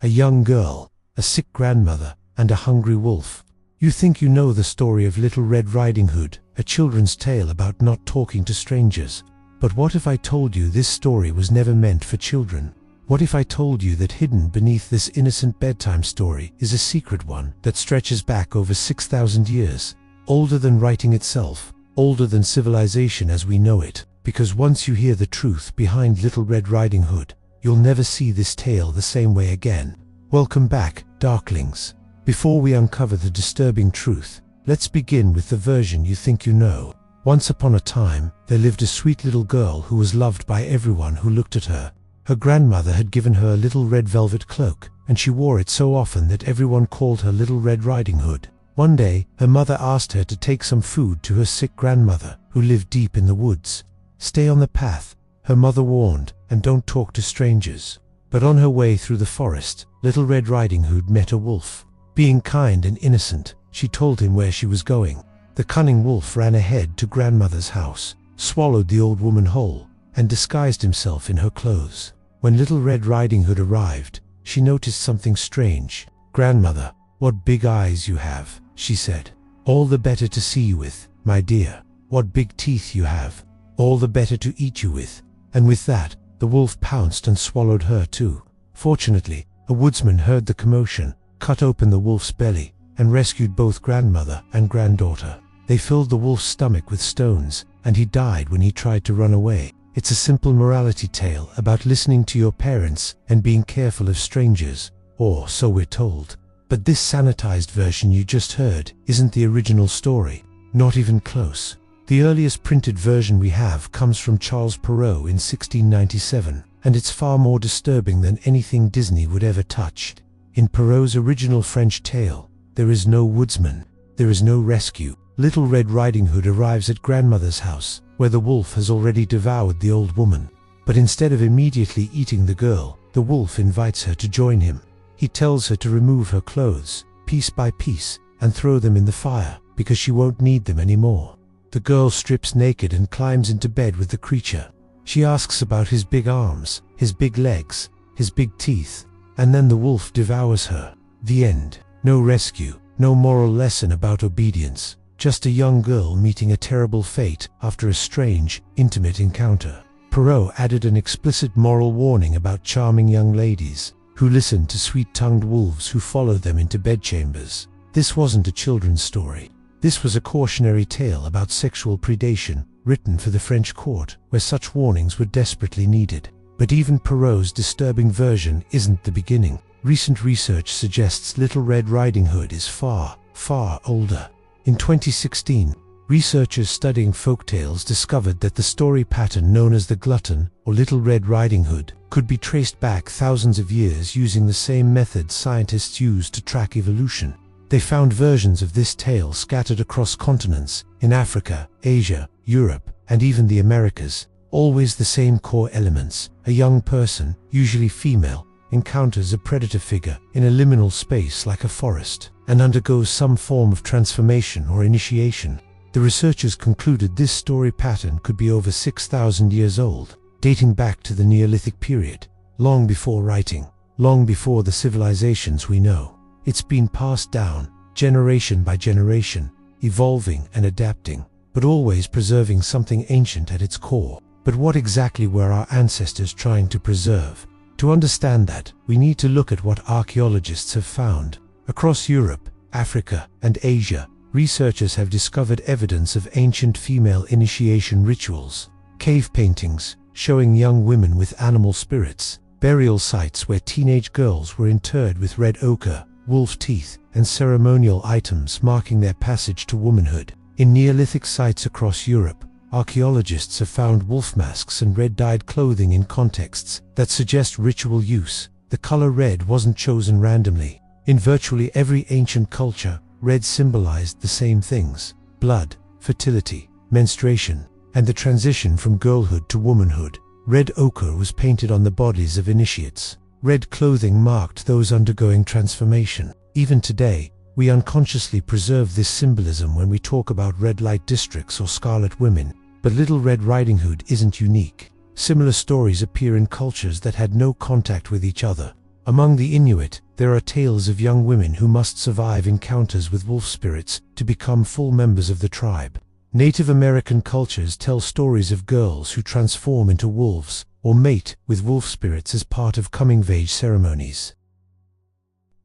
a young girl, a sick grandmother, and a hungry wolf. You think you know the story of Little Red Riding Hood, a children's tale about not talking to strangers. But what if I told you this story was never meant for children? What if I told you that hidden beneath this innocent bedtime story is a secret one that stretches back over 6,000 years, older than writing itself, older than civilization as we know it? Because once you hear the truth behind Little Red Riding Hood, you'll never see this tale the same way again. Welcome back, Darklings. Before we uncover the disturbing truth, let's begin with the version you think you know. Once upon a time, there lived a sweet little girl who was loved by everyone who looked at her. Her grandmother had given her a little red velvet cloak, and she wore it so often that everyone called her Little Red Riding Hood. One day, her mother asked her to take some food to her sick grandmother, who lived deep in the woods. Stay on the path, her mother warned, and don't talk to strangers. But on her way through the forest, Little Red Riding Hood met a wolf. Being kind and innocent, she told him where she was going. The cunning wolf ran ahead to grandmother's house, swallowed the old woman whole, and disguised himself in her clothes. When Little Red Riding Hood arrived, she noticed something strange. "Grandmother, what big eyes you have," she said. "All the better to see you with, my dear. What big teeth you have. All the better to eat you with." And with that, the wolf pounced and swallowed her too. Fortunately, a woodsman heard the commotion, cut open the wolf's belly, and rescued both grandmother and granddaughter. They filled the wolf's stomach with stones, and he died when he tried to run away. It's a simple morality tale about listening to your parents and being careful of strangers, or so we're told. But this sanitized version you just heard isn't the original story, not even close. The earliest printed version we have comes from Charles Perrault in 1697, and it's far more disturbing than anything Disney would ever touch. In Perrault's original French tale, there is no woodsman, there is no rescue. Little Red Riding Hood arrives at grandmother's house, where the wolf has already devoured the old woman. But instead of immediately eating the girl, the wolf invites her to join him. He tells her to remove her clothes, piece by piece, and throw them in the fire, because she won't need them anymore. The girl strips naked and climbs into bed with the creature. She asks about his big arms, his big legs, his big teeth, and then the wolf devours her. The end. No rescue, no moral lesson about obedience. Just a young girl meeting a terrible fate after a strange, intimate encounter. Perrault added an explicit moral warning about charming young ladies who listen to sweet-tongued wolves who follow them into bedchambers. This wasn't a children's story. This was a cautionary tale about sexual predation, written for the French court, where such warnings were desperately needed. But even Perrault's disturbing version isn't the beginning. Recent research suggests Little Red Riding Hood is far, far older. In 2016, researchers studying folktales discovered that the story pattern known as the glutton, or Little Red Riding Hood, could be traced back thousands of years using the same methods scientists use to track evolution. They found versions of this tale scattered across continents, in Africa, Asia, Europe, and even the Americas. Always the same core elements. A young person, usually female, encounters a predator figure in a liminal space like a forest, and undergoes some form of transformation or initiation. The researchers concluded this story pattern could be over 6,000 years old, dating back to the Neolithic period, long before writing, long before the civilizations we know. It's been passed down, generation by generation, evolving and adapting, but always preserving something ancient at its core. But what exactly were our ancestors trying to preserve? To understand that, we need to look at what archaeologists have found. Across Europe, Africa, and Asia, researchers have discovered evidence of ancient female initiation rituals, cave paintings showing young women with animal spirits, burial sites where teenage girls were interred with red ochre, wolf teeth, and ceremonial items marking their passage to womanhood. In Neolithic sites across Europe, archaeologists have found wolf masks and red-dyed clothing in contexts that suggest ritual use. The color red wasn't chosen randomly. In virtually every ancient culture, red symbolized the same things: blood, fertility, menstruation, and the transition from girlhood to womanhood. Red ochre was painted on the bodies of initiates. Red clothing marked those undergoing transformation. Even today, we unconsciously preserve this symbolism when we talk about red light districts or scarlet women. But Little Red Riding Hood isn't unique. Similar stories appear in cultures that had no contact with each other. Among the Inuit, there are tales of young women who must survive encounters with wolf spirits to become full members of the tribe. Native American cultures tell stories of girls who transform into wolves or mate with wolf spirits as part of coming-of-age ceremonies.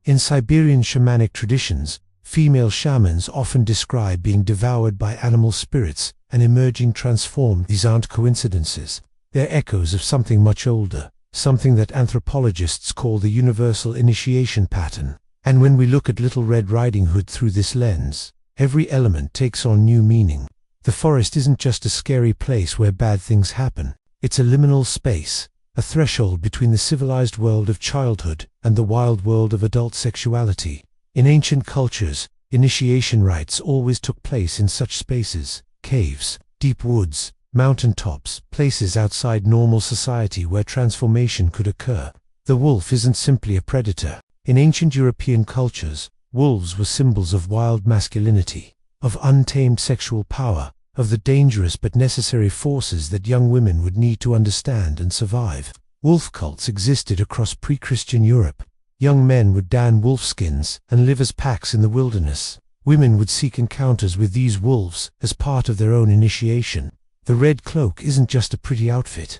In Siberian shamanic traditions, female shamans often describe being devoured by animal spirits and emerging transformed. These aren't coincidences. They're echoes of something much older, something that anthropologists call the universal initiation pattern. And when we look at Little Red Riding Hood through this lens, every element takes on new meaning. The forest isn't just a scary place where bad things happen. It's a liminal space, a threshold between the civilized world of childhood and the wild world of adult sexuality. In ancient cultures, initiation rites always took place in such spaces: caves, deep woods, mountain tops, places outside normal society where transformation could occur. The wolf isn't simply a predator. In ancient European cultures, wolves were symbols of wild masculinity, of untamed sexual power, of the dangerous but necessary forces that young women would need to understand and survive. Wolf cults existed across pre-Christian Europe. Young men would don wolfskins and live as packs in the wilderness. Women would seek encounters with these wolves as part of their own initiation. The red cloak isn't just a pretty outfit.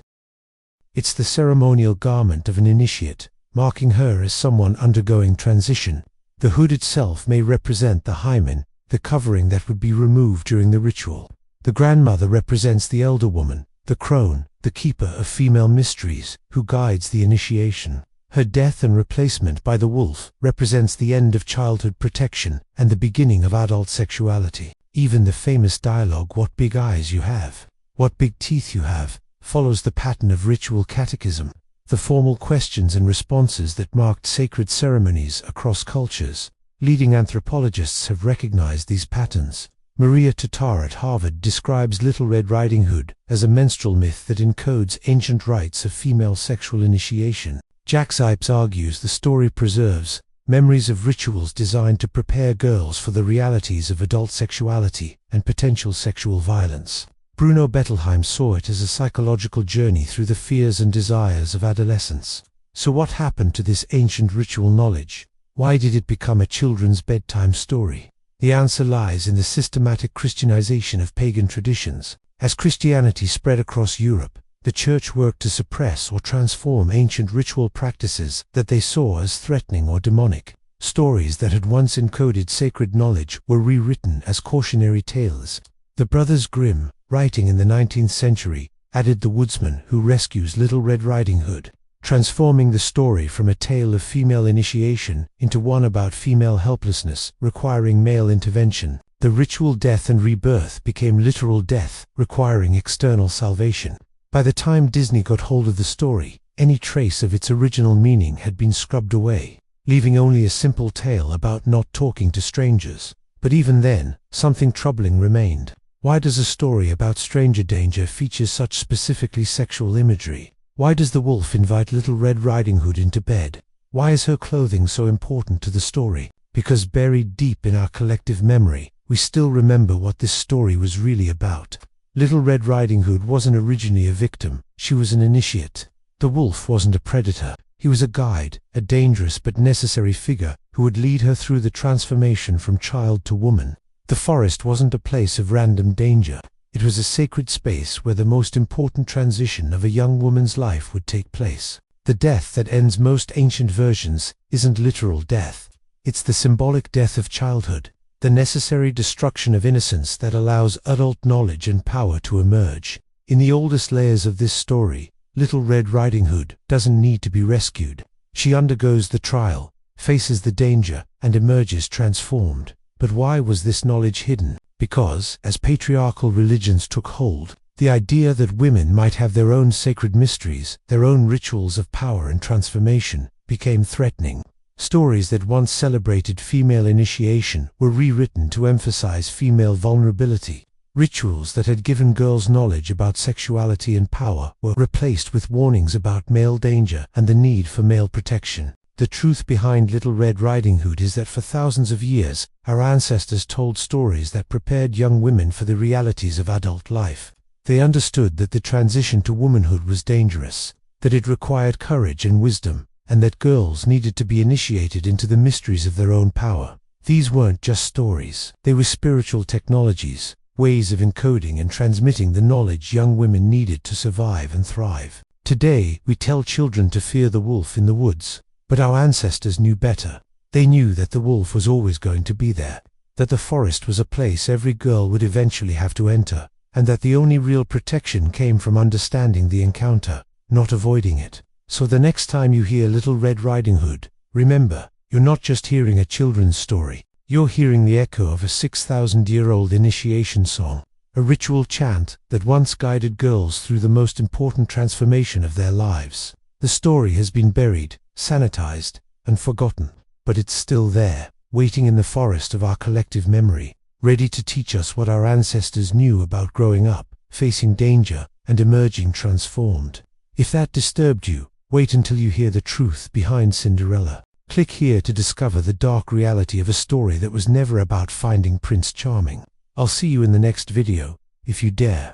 It's the ceremonial garment of an initiate, marking her as someone undergoing transition. The hood itself may represent the hymen, the covering that would be removed during the ritual. The grandmother represents the elder woman, the crone, the keeper of female mysteries, who guides the initiation. Her death and replacement by the wolf represents the end of childhood protection and the beginning of adult sexuality. Even the famous dialogue, "What big eyes you have, what big teeth you have," follows the pattern of ritual catechism. The formal questions and responses that marked sacred ceremonies across cultures. Leading anthropologists have recognized these patterns. Maria Tatar at Harvard describes Little Red Riding Hood as a menstrual myth that encodes ancient rites of female sexual initiation. Jack Zipes argues the story preserves memories of rituals designed to prepare girls for the realities of adult sexuality and potential sexual violence. Bruno Bettelheim saw it as a psychological journey through the fears and desires of adolescence. So what happened to this ancient ritual knowledge? Why did it become a children's bedtime story? The answer lies in the systematic Christianization of pagan traditions. As Christianity spread across Europe, the Church worked to suppress or transform ancient ritual practices that they saw as threatening or demonic. Stories that had once encoded sacred knowledge were rewritten as cautionary tales. The Brothers Grimm, writing in the 19th century, added the woodsman who rescues Little Red Riding Hood, transforming the story from a tale of female initiation into one about female helplessness requiring male intervention. The ritual death and rebirth became literal death, requiring external salvation. By the time Disney got hold of the story, any trace of its original meaning had been scrubbed away, leaving only a simple tale about not talking to strangers. But even then, something troubling remained. Why does a story about stranger danger feature such specifically sexual imagery? Why does the wolf invite Little Red Riding Hood into bed? Why is her clothing so important to the story? Because buried deep in our collective memory, we still remember what this story was really about. Little Red Riding Hood wasn't originally a victim, she was an initiate. The wolf wasn't a predator, he was a guide, a dangerous but necessary figure who would lead her through the transformation from child to woman. The forest wasn't a place of random danger. It was a sacred space where the most important transition of a young woman's life would take place. The death that ends most ancient versions isn't literal death. It's the symbolic death of childhood, the necessary destruction of innocence that allows adult knowledge and power to emerge. In the oldest layers of this story, Little Red Riding Hood doesn't need to be rescued. She undergoes the trial, faces the danger, and emerges transformed. But why was this knowledge hidden? Because, as patriarchal religions took hold, the idea that women might have their own sacred mysteries, their own rituals of power and transformation, became threatening. Stories that once celebrated female initiation were rewritten to emphasize female vulnerability. Rituals that had given girls knowledge about sexuality and power were replaced with warnings about male danger and the need for male protection. The truth behind Little Red Riding Hood is that for thousands of years, our ancestors told stories that prepared young women for the realities of adult life. They understood that the transition to womanhood was dangerous, that it required courage and wisdom, and that girls needed to be initiated into the mysteries of their own power. These weren't just stories. They were spiritual technologies, ways of encoding and transmitting the knowledge young women needed to survive and thrive. Today, we tell children to fear the wolf in the woods, but our ancestors knew better. They knew that the wolf was always going to be there, that the forest was a place every girl would eventually have to enter, and that the only real protection came from understanding the encounter, not avoiding it. So the next time you hear Little Red Riding Hood, remember, you're not just hearing a children's story, you're hearing the echo of a 6,000-year-old initiation song, a ritual chant that once guided girls through the most important transformation of their lives. The story has been buried, sanitized, and forgotten, but it's still there, waiting in the forest of our collective memory, ready to teach us what our ancestors knew about growing up, facing danger, and emerging transformed. If that disturbed you, wait until you hear the truth behind Cinderella. Click here to discover the dark reality of a story that was never about finding Prince Charming. I'll see you in the next video, if you dare.